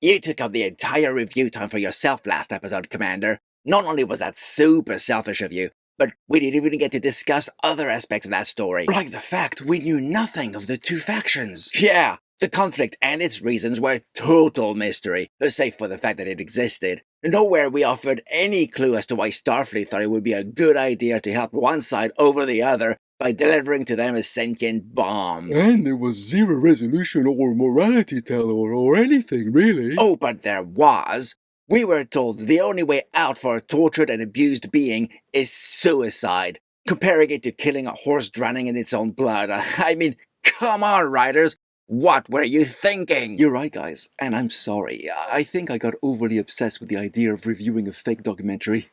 You took up the entire review time for yourself last episode, Commander. Not only was that super selfish of you, but we didn't even get to discuss other aspects of that story. Like the fact we knew nothing of the two factions. Yeah, the conflict and its reasons were total mystery, save for the fact that it existed. Nowhere we offered any clue as to why Starfleet thought it would be a good idea to help one side over the other by delivering to them a sentient bomb. And there was zero resolution or morality tale or anything, really. Oh, but there was. We were told the only way out for a tortured and abused being is suicide, comparing it to killing a horse drowning in its own blood. I mean, come on, writers. What were you thinking? You're right, guys, and I'm sorry. I think I got overly obsessed with the idea of reviewing a fake documentary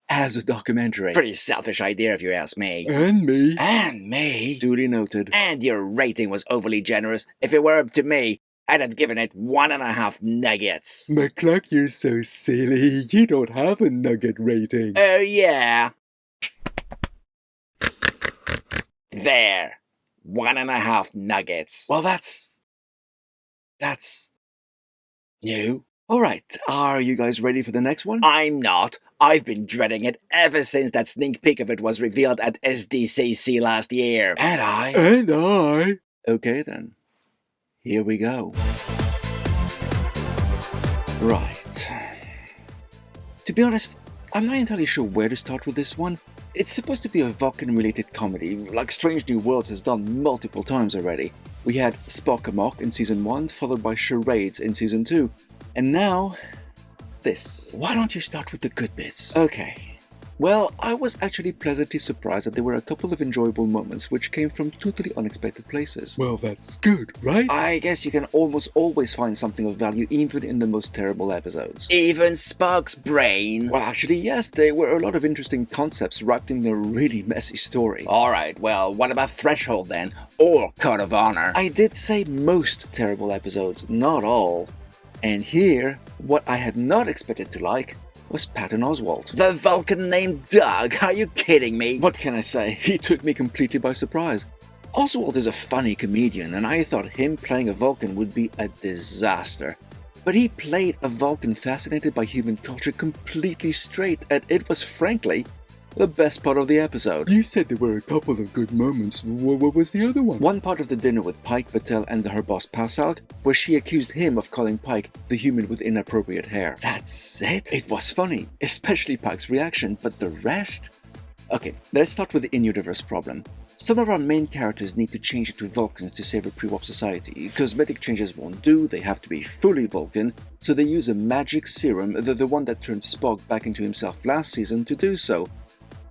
as a documentary. Pretty selfish idea if you ask me. And me. And me. Duly noted. And your rating was overly generous. If it were up to me, I'd have given it 1.5 nuggets. McCluck, you're so silly. You don't have a nugget rating. Oh, yeah. There. 1.5 nuggets. Well, that's new. Alright, are you guys ready for the next one? I'm not. I've been dreading it ever since that sneak peek of it was revealed at SDCC last year. And I. Okay then. Here we go. Right. To be honest, I'm not entirely sure where to start with this one. It's supposed to be a Vulcan-related comedy, like Strange New Worlds has done multiple times already. We had Spock Amok in Season 1, followed by Charades in Season 2, and now, this. Why don't you start with the good bits? Okay. Well, I was actually pleasantly surprised that there were a couple of enjoyable moments which came from totally unexpected places. Well, that's good, right? I guess you can almost always find something of value even in the most terrible episodes. Even Spock's brain? Well, actually, yes, there were a lot of interesting concepts wrapped in a really messy story. Alright, well, what about Threshold then? Or Code of Honor? I did say most terrible episodes, not all. And here, what I had not expected to like was Patton Oswalt. The Vulcan named Doug? Are you kidding me? What can I say? He took me completely by surprise. Oswalt is a funny comedian, and I thought him playing a Vulcan would be a disaster. But he played a Vulcan fascinated by human culture completely straight, and it was frankly the best part of the episode. You said there were a couple of good moments. What was the other one? One part of the dinner with Pike, Batel, and her boss Pasalk, where she accused him of calling Pike the human with inappropriate hair. That's it? It was funny, especially Pike's reaction, but the rest? Okay, let's start with the in-universe problem. Some of our main characters need to change into Vulcans to save a pre-warp society. Cosmetic changes won't do, they have to be fully Vulcan, so they use a magic serum, the one that turned Spock back into himself last season, to do so.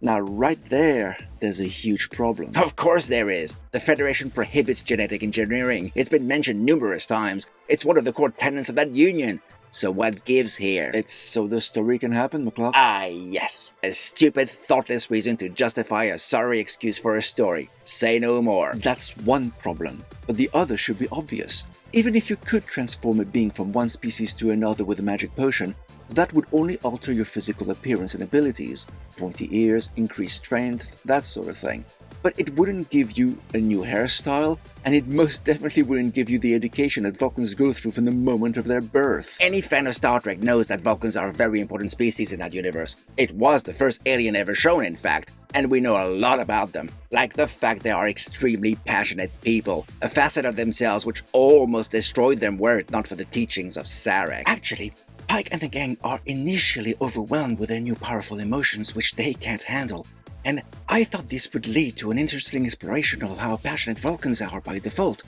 Now, right there's a huge problem. Of course there is. The Federation prohibits genetic engineering. It's been mentioned numerous times. It's one of the core tenets of that union. So what gives here? It's so the story can happen, McCluck? Ah, yes. A stupid, thoughtless reason to justify a sorry excuse for a story. Say no more. That's one problem, but the other should be obvious. Even if you could transform a being from one species to another with a magic potion, that would only alter your physical appearance and abilities. Pointy ears, increased strength, that sort of thing. But it wouldn't give you a new hairstyle, and it most definitely wouldn't give you the education that Vulcans go through from the moment of their birth. Any fan of Star Trek knows that Vulcans are a very important species in that universe. It was the first alien ever shown, in fact, and we know a lot about them, like the fact they are extremely passionate people, a facet of themselves which almost destroyed them were it not for the teachings of Sarek. Actually, Pike and the gang are initially overwhelmed with their new powerful emotions which they can't handle, and I thought this would lead to an interesting exploration of how passionate Vulcans are by default.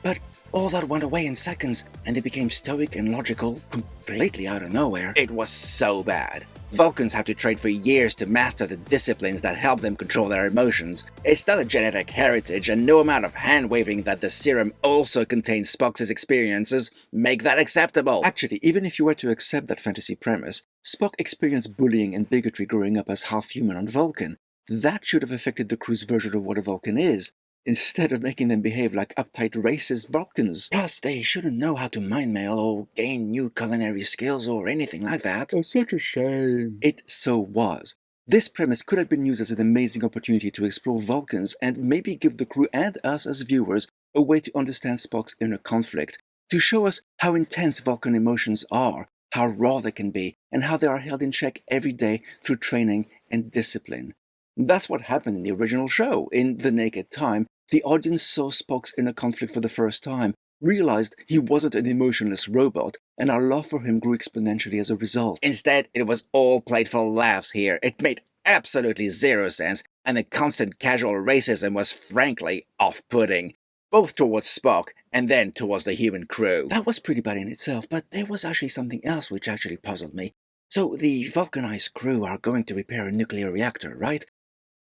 But all that went away in seconds, and they became stoic and logical, completely out of nowhere. It was so bad. Vulcans have to train for years to master the disciplines that help them control their emotions. It's not a genetic heritage, and no amount of hand-waving that the serum also contains Spock's experiences make that acceptable. Actually, even if you were to accept that fantasy premise, Spock experienced bullying and bigotry growing up as half-human on Vulcan. That should have affected the crew's version of what a Vulcan is, instead of making them behave like uptight racist Vulcans. Plus, they shouldn't know how to mind mail or gain new culinary skills or anything like that. That's such a shame. It so was. This premise could have been used as an amazing opportunity to explore Vulcans and maybe give the crew and us as viewers a way to understand Spock's inner conflict, to show us how intense Vulcan emotions are, how raw they can be, and how they are held in check every day through training and discipline. That's what happened in the original show. In The Naked Time, the audience saw Spock's inner conflict for the first time, realized he wasn't an emotionless robot, and our love for him grew exponentially as a result. Instead, it was all playful laughs here. It made absolutely zero sense, and the constant casual racism was frankly off-putting, both towards Spock and then towards the human crew. That was pretty bad in itself, but there was actually something else which actually puzzled me. So the Vulcanized crew are going to repair a nuclear reactor, right?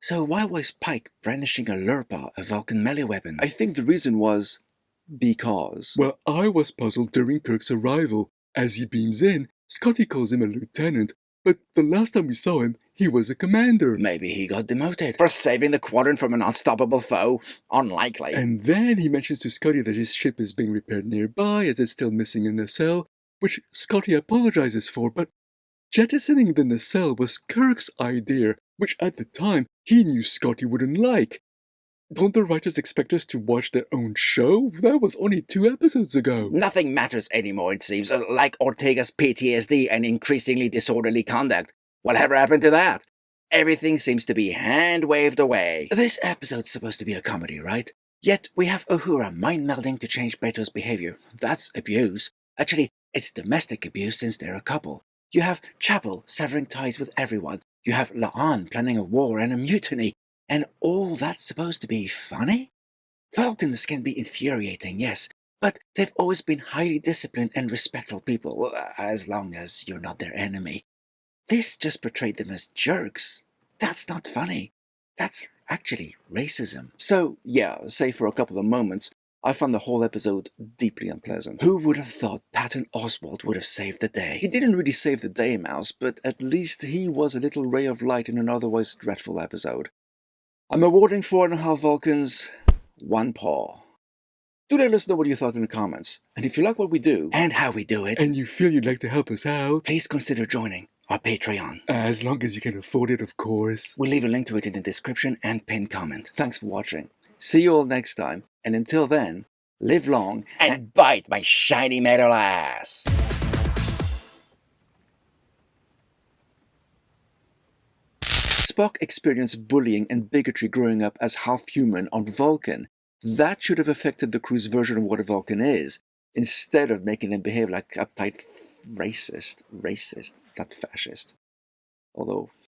So why was Pike brandishing a Lurpa, a Vulcan melee weapon? I think the reason was because. Well, I was puzzled during Kirk's arrival. As he beams in, Scotty calls him a lieutenant, but the last time we saw him, he was a commander. Maybe he got demoted. For saving the quadrant from an unstoppable foe? Unlikely. And then he mentions to Scotty that his ship is being repaired nearby as it's still missing a nacelle, which Scotty apologizes for, but jettisoning the nacelle was Kirk's idea, which at the time he knew Scotty wouldn't like. Don't the writers expect us to watch their own show? That was only 2 episodes ago. Nothing matters anymore, it seems, like Ortega's PTSD and increasingly disorderly conduct. Whatever happened to that? Everything seems to be hand-waved away. This episode's supposed to be a comedy, right? Yet we have Uhura mind-melding to change Beto's behavior. That's abuse. Actually, it's domestic abuse since they're a couple. You have Chapel severing ties with everyone. You have La'an planning a war and a mutiny. And all that's supposed to be funny? Vulcans can be infuriating, yes, but they've always been highly disciplined and respectful people, as long as you're not their enemy. This just portrayed them as jerks. That's not funny. That's actually racism. So, yeah, save for a couple of moments, I found the whole episode deeply unpleasant. Who would have thought Patton Oswalt would have saved the day? He didn't really save the day, Mouse, but at least he was a little ray of light in an otherwise dreadful episode. I'm awarding 4.5 Vulcans 1 paw. Do let us know what you thought in the comments. And if you like what we do, and how we do it, and you feel you'd like to help us out, please consider joining our Patreon. As long as you can afford it, of course. We'll leave a link to it in the description and pinned comment. Thanks for watching. See you all next time. And until then, live long And bite my shiny metal ass! Spock experienced bullying and bigotry growing up as half-human on Vulcan. That should have affected the crew's version of what a Vulcan is, instead of making them behave like uptight racist, not fascist. Although